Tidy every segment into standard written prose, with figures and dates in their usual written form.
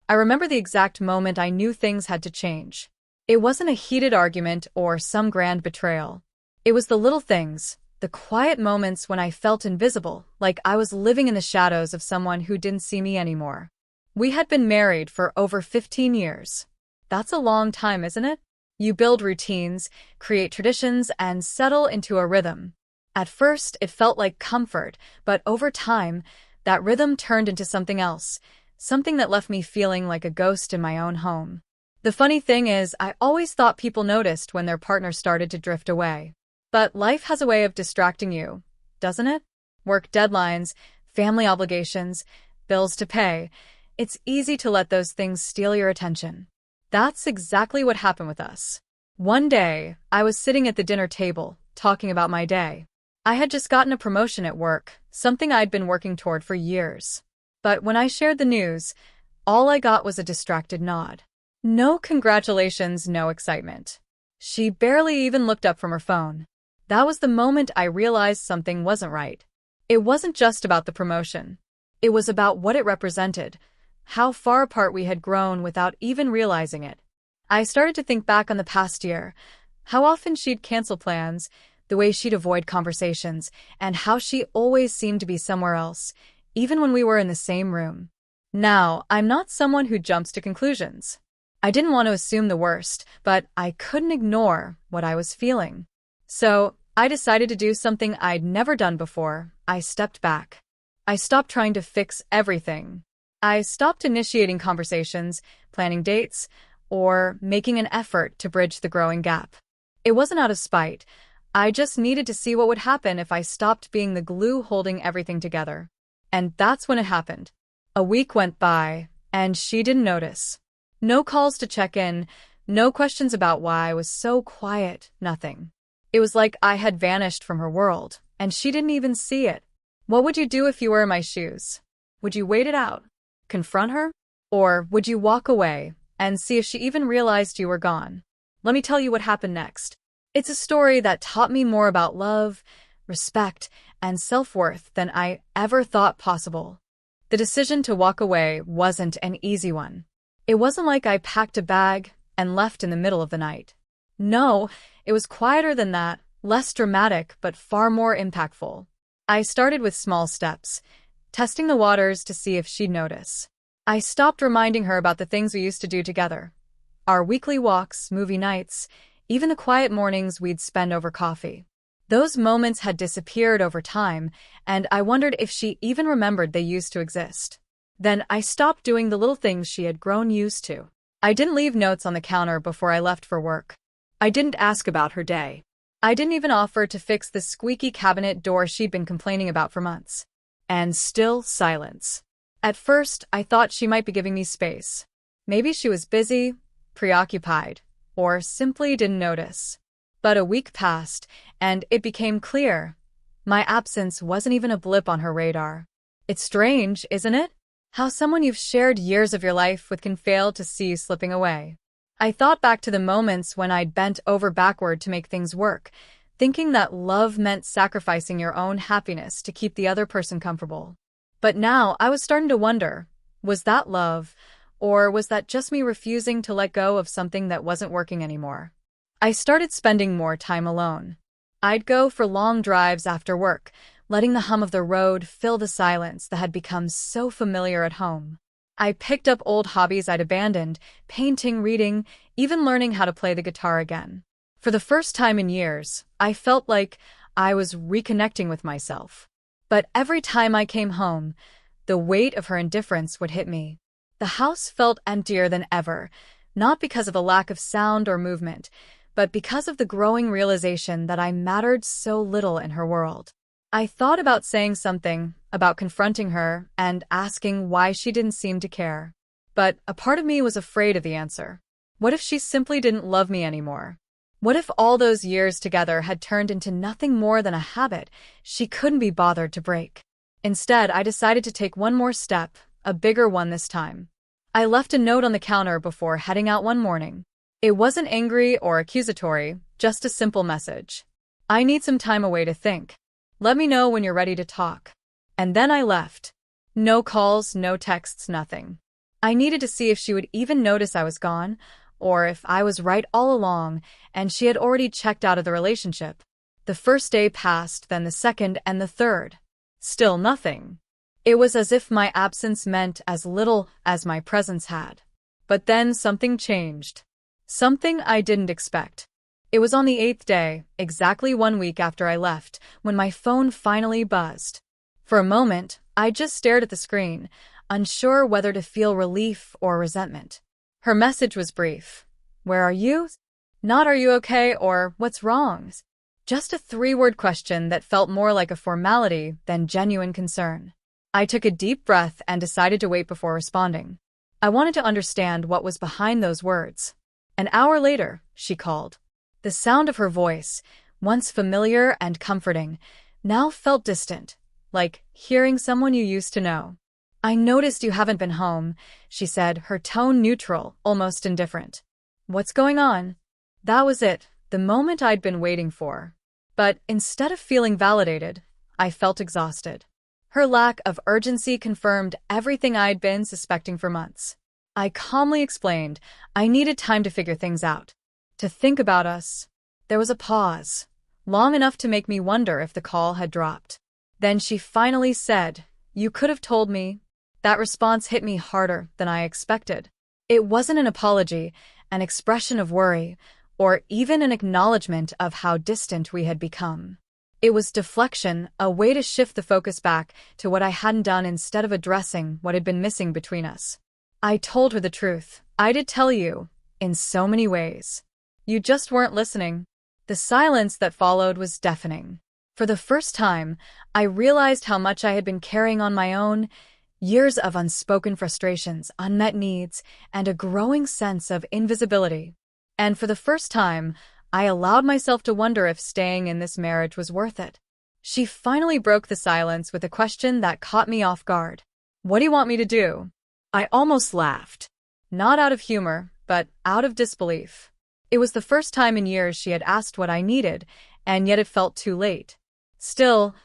I remember the exact moment I knew things had to change. It wasn't a heated argument or some grand betrayal. It was the little things, the quiet moments when I felt invisible, like I was living in the shadows of someone who didn't see me anymore. We had been married for over 15 years. That's a long time, isn't it? You build routines, create traditions, and settle into a rhythm. At first, it felt like comfort, but over time, that rhythm turned into something else, something that left me feeling like a ghost in my own home. The funny thing is, I always thought people noticed when their partner started to drift away. But life has a way of distracting you, doesn't it? Work deadlines, family obligations, bills to pay. It's easy to let those things steal your attention. That's exactly what happened with us. One day, I was sitting at the dinner table, talking about my day. I had just gotten a promotion at work, something I'd been working toward for years. But when I shared the news, all I got was a distracted nod. No congratulations, no excitement. She barely even looked up from her phone. That was the moment I realized something wasn't right. It wasn't just about the promotion. It was about what it represented, how far apart we had grown without even realizing it. I started to think back on the past year, how often she'd cancel plans, the way she'd avoid conversations, and how she always seemed to be somewhere else, even when we were in the same room. Now, I'm not someone who jumps to conclusions. I didn't want to assume the worst, but I couldn't ignore what I was feeling. So, I decided to do something I'd never done before. I stepped back. I stopped trying to fix everything. I stopped initiating conversations, planning dates, or making an effort to bridge the growing gap. It wasn't out of spite. I just needed to see what would happen if I stopped being the glue holding everything together. And that's when it happened. A week went by, and she didn't notice. No calls to check in, no questions about why I was so quiet, nothing. It was like I had vanished from her world, and she didn't even see it. What would you do if you were in my shoes? Would you wait it out? Confront her? Or would you walk away and see if she even realized you were gone? Let me tell you what happened next. It's a story that taught me more about love, respect, and self-worth than I ever thought possible. The decision to walk away wasn't an easy one. It wasn't like I packed a bag and left in the middle of the night. No, it was quieter than that, less dramatic, but far more impactful. I started with small steps, testing the waters to see if she'd notice. I stopped reminding her about the things we used to do together. Our weekly walks, movie nights, even the quiet mornings we'd spend over coffee. Those moments had disappeared over time, and I wondered if she even remembered they used to exist. Then I stopped doing the little things she had grown used to. I didn't leave notes on the counter before I left for work. I didn't ask about her day. I didn't even offer to fix the squeaky cabinet door she'd been complaining about for months. And still silence. At first, I thought she might be giving me space. Maybe she was busy, preoccupied, or simply didn't notice. But a week passed, and it became clear. My absence wasn't even a blip on her radar. It's strange, isn't it? How someone you've shared years of your life with can fail to see you slipping away. I thought back to the moments when I'd bent over backward to make things work, thinking that love meant sacrificing your own happiness to keep the other person comfortable. But now I was starting to wonder, was that love, or was that just me refusing to let go of something that wasn't working anymore? I started spending more time alone. I'd go for long drives after work, letting the hum of the road fill the silence that had become so familiar at home. I picked up old hobbies I'd abandoned, painting, reading, even learning how to play the guitar again. For the first time in years, I felt like I was reconnecting with myself. But every time I came home, the weight of her indifference would hit me. The house felt emptier than ever, not because of a lack of sound or movement, but because of the growing realization that I mattered so little in her world. I thought about saying something, about confronting her and asking why she didn't seem to care. But a part of me was afraid of the answer. What if she simply didn't love me anymore? What if all those years together had turned into nothing more than a habit she couldn't be bothered to break? Instead, I decided to take one more step, a bigger one this time. I left a note on the counter before heading out one morning. It wasn't angry or accusatory, just a simple message. I need some time away to think. Let me know when you're ready to talk. And then I left. No calls, no texts, nothing. I needed to see if she would even notice I was gone, or if I was right all along and she had already checked out of the relationship. The first day passed, then the second and the third. Still nothing. It was as if my absence meant as little as my presence had. But then something changed. Something I didn't expect. It was on the 8th day, exactly 1 week after I left, when my phone finally buzzed. For a moment, I just stared at the screen, unsure whether to feel relief or resentment. Her message was brief. "Where are you?" Not "are you okay?" or "what's wrong?" Just a 3-word question that felt more like a formality than genuine concern. I took a deep breath and decided to wait before responding. I wanted to understand what was behind those words. An hour later, she called. The sound of her voice, once familiar and comforting, now felt distant, like hearing someone you used to know. "I noticed you haven't been home," she said, her tone neutral, almost indifferent. "What's going on?" That was it, the moment I'd been waiting for. But instead of feeling validated, I felt exhausted. Her lack of urgency confirmed everything I'd been suspecting for months. I calmly explained I needed time to figure things out, to think about us. There was a pause, long enough to make me wonder if the call had dropped. Then she finally said, "You could have told me." That response hit me harder than I expected. It wasn't an apology, an expression of worry, or even an acknowledgement of how distant we had become. It was deflection, a way to shift the focus back to what I hadn't done instead of addressing what had been missing between us. I told her the truth. I did tell you, in so many ways. You just weren't listening. The silence that followed was deafening. For the first time, I realized how much I had been carrying on my own. Years of unspoken frustrations, unmet needs, and a growing sense of invisibility. And for the first time, I allowed myself to wonder if staying in this marriage was worth it. She finally broke the silence with a question that caught me off guard. "What do you want me to do?" I almost laughed. Not out of humor, but out of disbelief. It was the first time in years she had asked what I needed, and yet it felt too late. Still,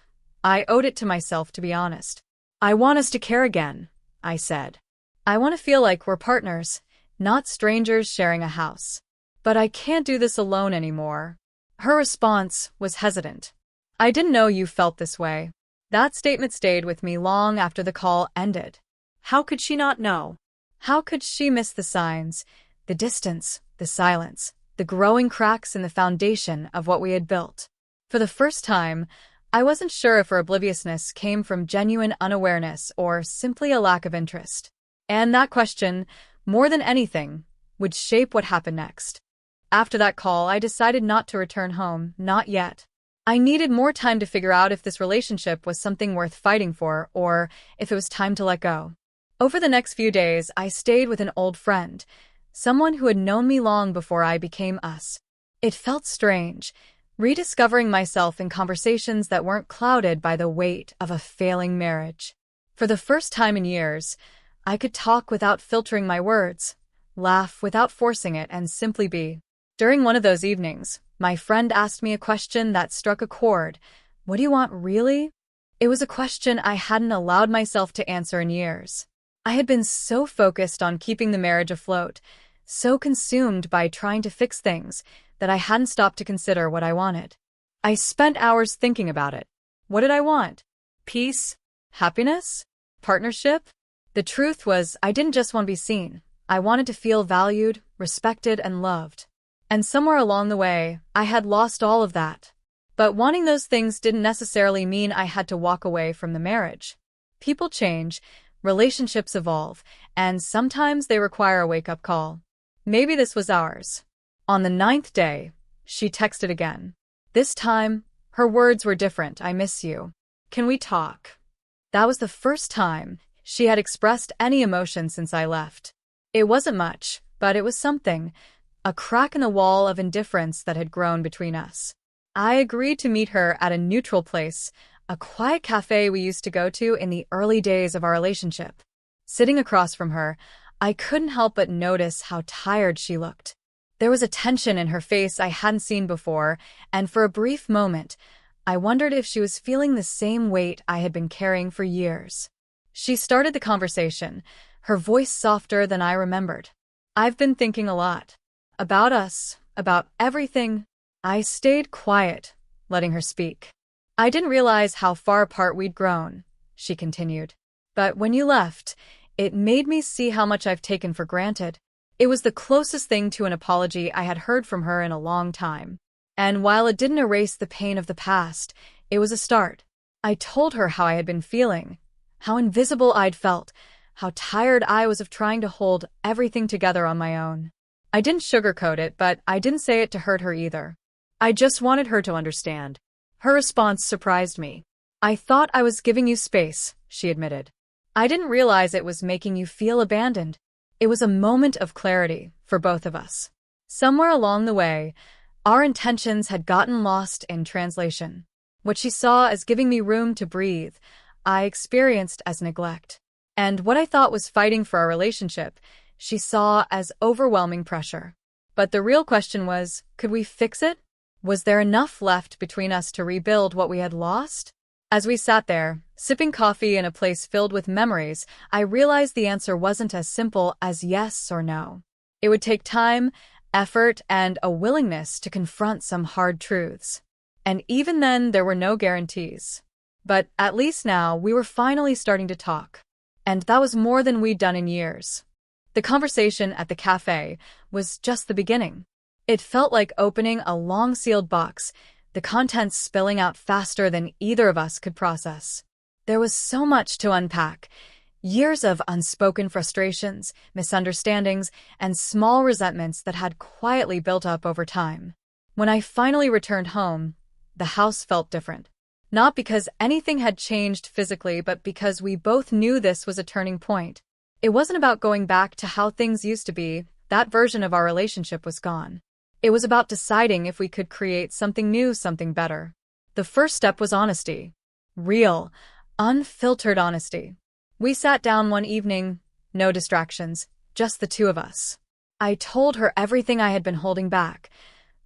I owed it to myself to be honest. "I want us to care again," I said. "I want to feel like we're partners, not strangers sharing a house. But I can't do this alone anymore." Her response was hesitant. "I didn't know you felt this way." That statement stayed with me long after the call ended. How could she not know? How could she miss the signs, the distance, the silence, the growing cracks in the foundation of what we had built? For the first time, I wasn't sure if her obliviousness came from genuine unawareness or simply a lack of interest. And that question, more than anything, would shape what happened next. After that call, I decided not to return home, not yet. I needed more time to figure out if this relationship was something worth fighting for or if it was time to let go. Over the next few days, I stayed with an old friend, someone who had known me long before I became us. It felt strange, rediscovering myself in conversations that weren't clouded by the weight of a failing marriage. For the first time in years, I could talk without filtering my words, laugh without forcing it, and simply be. During one of those evenings, my friend asked me a question that struck a chord. "What do you want, really?" It was a question I hadn't allowed myself to answer in years. I had been so focused on keeping the marriage afloat, so consumed by trying to fix things, that I hadn't stopped to consider what I wanted. I spent hours thinking about it. What did I want? Peace? Happiness? Partnership? The truth was, I didn't just want to be seen. I wanted to feel valued, respected, and loved. And somewhere along the way, I had lost all of that. But wanting those things didn't necessarily mean I had to walk away from the marriage. People change, relationships evolve, and sometimes they require a wake-up call. Maybe this was ours. On the 9th day, she texted again. This time, her words were different. "I miss you. Can we talk?" That was the first time she had expressed any emotion since I left. It wasn't much, but it was something, a crack in the wall of indifference that had grown between us. I agreed to meet her at a neutral place, a quiet cafe we used to go to in the early days of our relationship. Sitting across from her, I couldn't help but notice how tired she looked. There was a tension in her face I hadn't seen before, and for a brief moment, I wondered if she was feeling the same weight I had been carrying for years. She started the conversation, her voice softer than I remembered. "I've been thinking a lot. About us, about everything." I stayed quiet, letting her speak. "I didn't realize how far apart we'd grown," she continued. "But when you left, it made me see how much I've taken for granted." It was the closest thing to an apology I had heard from her in a long time. And while it didn't erase the pain of the past, it was a start. I told her how I had been feeling, how invisible I'd felt, how tired I was of trying to hold everything together on my own. I didn't sugarcoat it, but I didn't say it to hurt her either. I just wanted her to understand. Her response surprised me. "I thought I was giving you space," she admitted. "I didn't realize it was making you feel abandoned." It was a moment of clarity for both of us. Somewhere along the way, our intentions had gotten lost in translation. What she saw as giving me room to breathe, I experienced as neglect. And what I thought was fighting for our relationship, she saw as overwhelming pressure. But the real question was, could we fix it? Was there enough left between us to rebuild what we had lost? As we sat there, sipping coffee in a place filled with memories, I realized the answer wasn't as simple as yes or no. It would take time, effort, and a willingness to confront some hard truths. And even then, there were no guarantees. But at least now, we were finally starting to talk. And that was more than we'd done in years. The conversation at the cafe was just the beginning. It felt like opening a long sealed box, the contents spilling out faster than either of us could process. There was so much to unpack. Years of unspoken frustrations, misunderstandings, and small resentments that had quietly built up over time. When I finally returned home, the house felt different. Not because anything had changed physically, but because we both knew this was a turning point. It wasn't about going back to how things used to be. That version of our relationship was gone. It was about deciding if we could create something new, something better. The first step was honesty. Real, unfiltered honesty. We sat down one evening, no distractions, just the two of us. I told her everything I had been holding back,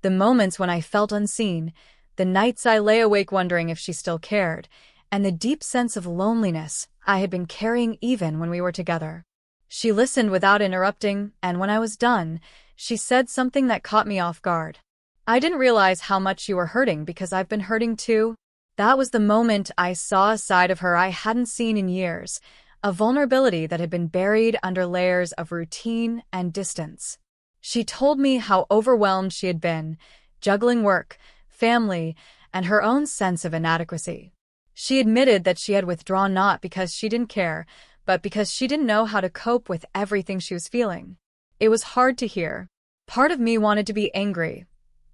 the moments when I felt unseen, the nights I lay awake wondering if she still cared, and the deep sense of loneliness I had been carrying even when we were together. She listened without interrupting, and when I was done, she said something that caught me off guard. "I didn't realize how much you were hurting because I've been hurting too." That was the moment I saw a side of her I hadn't seen in years, a vulnerability that had been buried under layers of routine and distance. She told me how overwhelmed she had been, juggling work, family, and her own sense of inadequacy. She admitted that she had withdrawn not because she didn't care, but because she didn't know how to cope with everything she was feeling. It was hard to hear. Part of me wanted to be angry.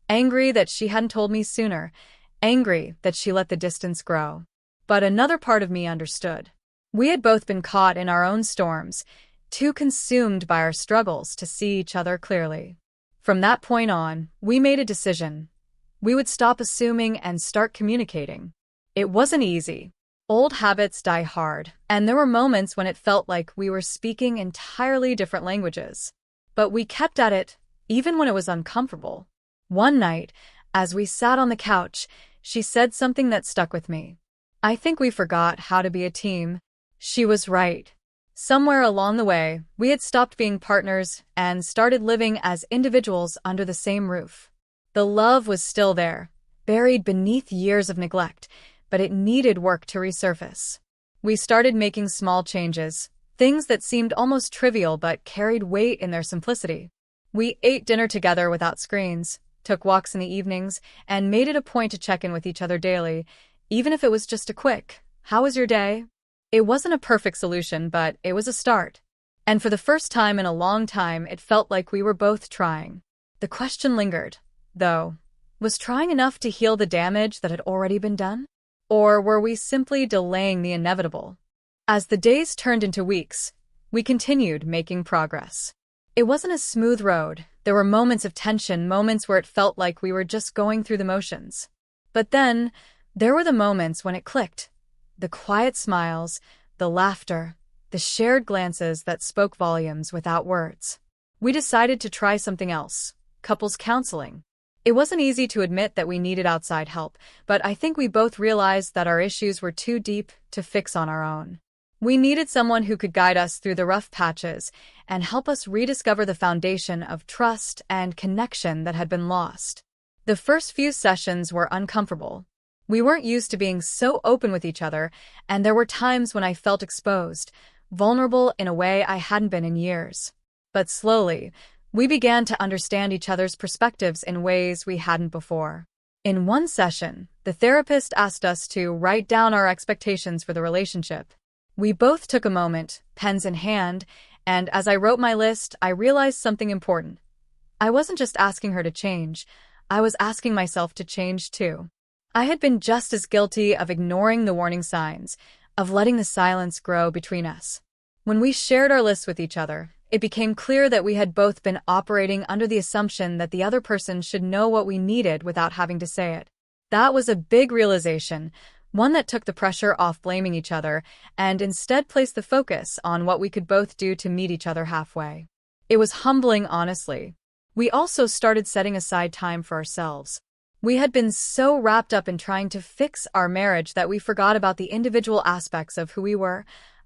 Angry that she hadn't told me sooner. Angry that she let the distance grow. But another part of me understood. We had both been caught in our own storms, too consumed by our struggles to see each other clearly. From that point on, we made a decision. We would stop assuming and start communicating. It wasn't easy. Old habits die hard, and there were moments when it felt like we were speaking entirely different languages. But we kept at it, even when it was uncomfortable. One night, as we sat on the couch, she said something that stuck with me. "I think we forgot how to be a team." She was right. Somewhere along the way, we had stopped being partners and started living as individuals under the same roof. The love was still there, buried beneath years of neglect, but it needed work to resurface. We started making small changes, things that seemed almost trivial but carried weight in their simplicity. We ate dinner together without screens, took walks in the evenings, and made it a point to check in with each other daily, even if it was just a quick, "How was your day?" It wasn't a perfect solution, but it was a start. And for the first time in a long time, it felt like we were both trying. The question lingered, though. Was trying enough to heal the damage that had already been done? Or were we simply delaying the inevitable? As the days turned into weeks, we continued making progress. It wasn't a smooth road. There were moments of tension, moments where it felt like we were just going through the motions. But then, there were the moments when it clicked. The quiet smiles, the laughter, the shared glances that spoke volumes without words. We decided to try something else, couples counseling. It wasn't easy to admit that we needed outside help, but I think we both realized that our issues were too deep to fix on our own. We needed someone who could guide us through the rough patches and help us rediscover the foundation of trust and connection that had been lost. The first few sessions were uncomfortable. We weren't used to being so open with each other, and there were times when I felt exposed, vulnerable in a way I hadn't been in years. But slowly, we began to understand each other's perspectives in ways we hadn't before. In one session, the therapist asked us to write down our expectations for the relationship. We both took a moment, pens in hand, and as I wrote my list, I realized something important. I wasn't just asking her to change, I was asking myself to change too. I had been just as guilty of ignoring the warning signs, of letting the silence grow between us. When we shared our lists with each other, it became clear that we had both been operating under the assumption that the other person should know what we needed without having to say it. That was a big realization, one that took the pressure off blaming each other and instead placed the focus on what we could both do to meet each other halfway. It was humbling, honestly. We also started setting aside time for ourselves. We had been so wrapped up in trying to fix our marriage that we forgot about the individual aspects of who we were,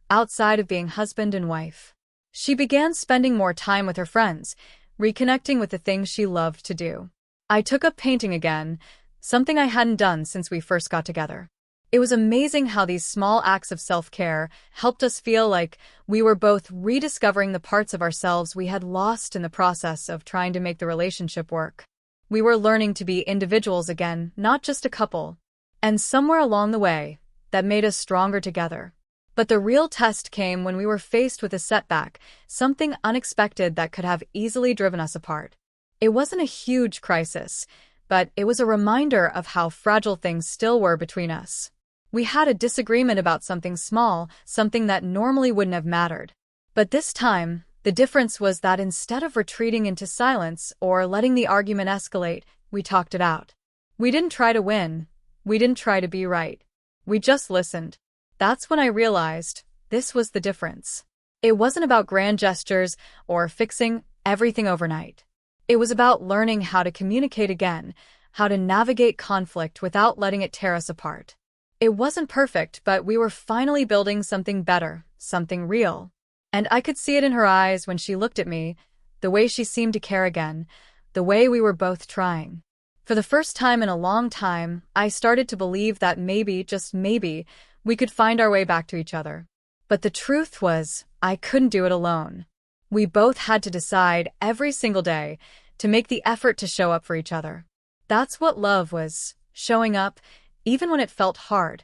outside of being husband and wife. She began spending more time with her friends, reconnecting with the things she loved to do. I took up painting again, something I hadn't done since we first got together. It was amazing how these small acts of self-care helped us feel like we were both rediscovering the parts of ourselves we had lost in the process of trying to make the relationship work. We were learning to be individuals again, not just a couple. And somewhere along the way, that made us stronger together. But the real test came when we were faced with a setback, something unexpected that could have easily driven us apart. It wasn't a huge crisis, but it was a reminder of how fragile things still were between us. We had a disagreement about something small, something that normally wouldn't have mattered. But this time, the difference was that instead of retreating into silence or letting the argument escalate, we talked it out. We didn't try to win. We didn't try to be right. We just listened. That's when I realized this was the difference. It wasn't about grand gestures or fixing everything overnight. It was about learning how to communicate again, how to navigate conflict without letting it tear us apart. It wasn't perfect, but we were finally building something better, something real. And I could see it in her eyes when she looked at me, the way she seemed to care again, the way we were both trying. For the first time in a long time, I started to believe that maybe, just maybe, we could find our way back to each other. But the truth was, I couldn't do it alone. We both had to decide every single day to make the effort to show up for each other. That's what love was, showing up, even when it felt hard,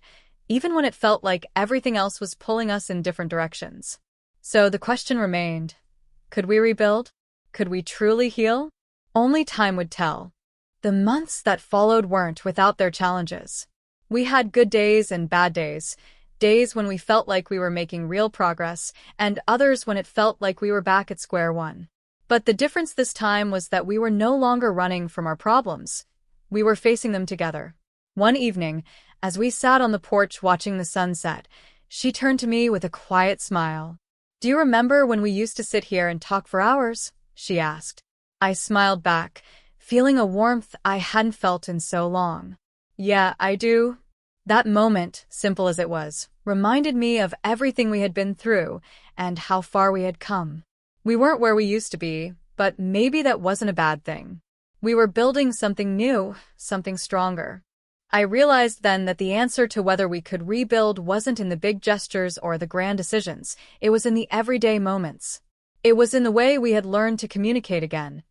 even when it felt like everything else was pulling us in different directions. So the question remained, could we rebuild? Could we truly heal? Only time would tell. The months that followed weren't without their challenges. We had good days and bad days, days when we felt like we were making real progress, and others when it felt like we were back at square one. But the difference this time was that we were no longer running from our problems. We were facing them together. One evening, as we sat on the porch watching the sunset, she turned to me with a quiet smile. "Do you remember when we used to sit here and talk for hours?" she asked. I smiled back, feeling a warmth I hadn't felt in so long. "Yeah, I do." That moment, simple as it was, reminded me of everything we had been through and how far we had come. We weren't where we used to be, but maybe that wasn't a bad thing. We were building something new, something stronger. I realized then that the answer to whether we could rebuild wasn't in the big gestures or the grand decisions, it was in the everyday moments. It was in the way we had learned to communicate again,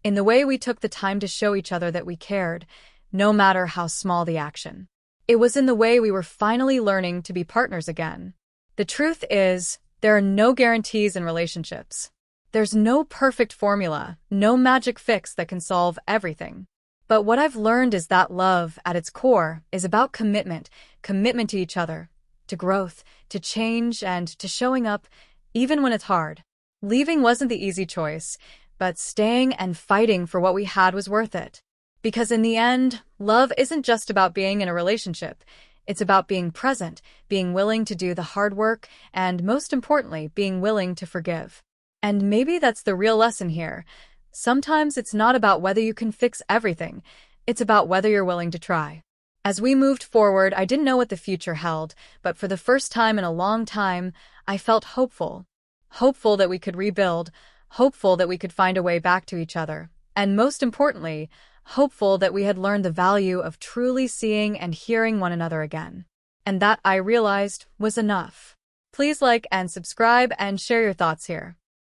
in the way we took the time to show each other that we cared, no matter how small the action. It was in the way we were finally learning to be partners again. The truth is, there are no guarantees in relationships. There's no perfect formula, no magic fix that can solve everything. But what I've learned is that love, at its core, is about commitment to each other, to growth, to change, and to showing up, even when it's hard. Leaving wasn't the easy choice, but staying and fighting for what we had was worth it. Because in the end, love isn't just about being in a relationship. It's about being present, being willing to do the hard work, and most importantly, being willing to forgive. And maybe that's the real lesson here. Sometimes it's not about whether you can fix everything. It's about whether you're willing to try. As we moved forward, I didn't know what the future held, but for the first time in a long time, I felt hopeful. Hopeful that we could rebuild, hopeful that we could find a way back to each other, and most importantly, hopeful that we had learned the value of truly seeing and hearing one another again. And that, I realized, was enough. Please like and subscribe and share your thoughts here.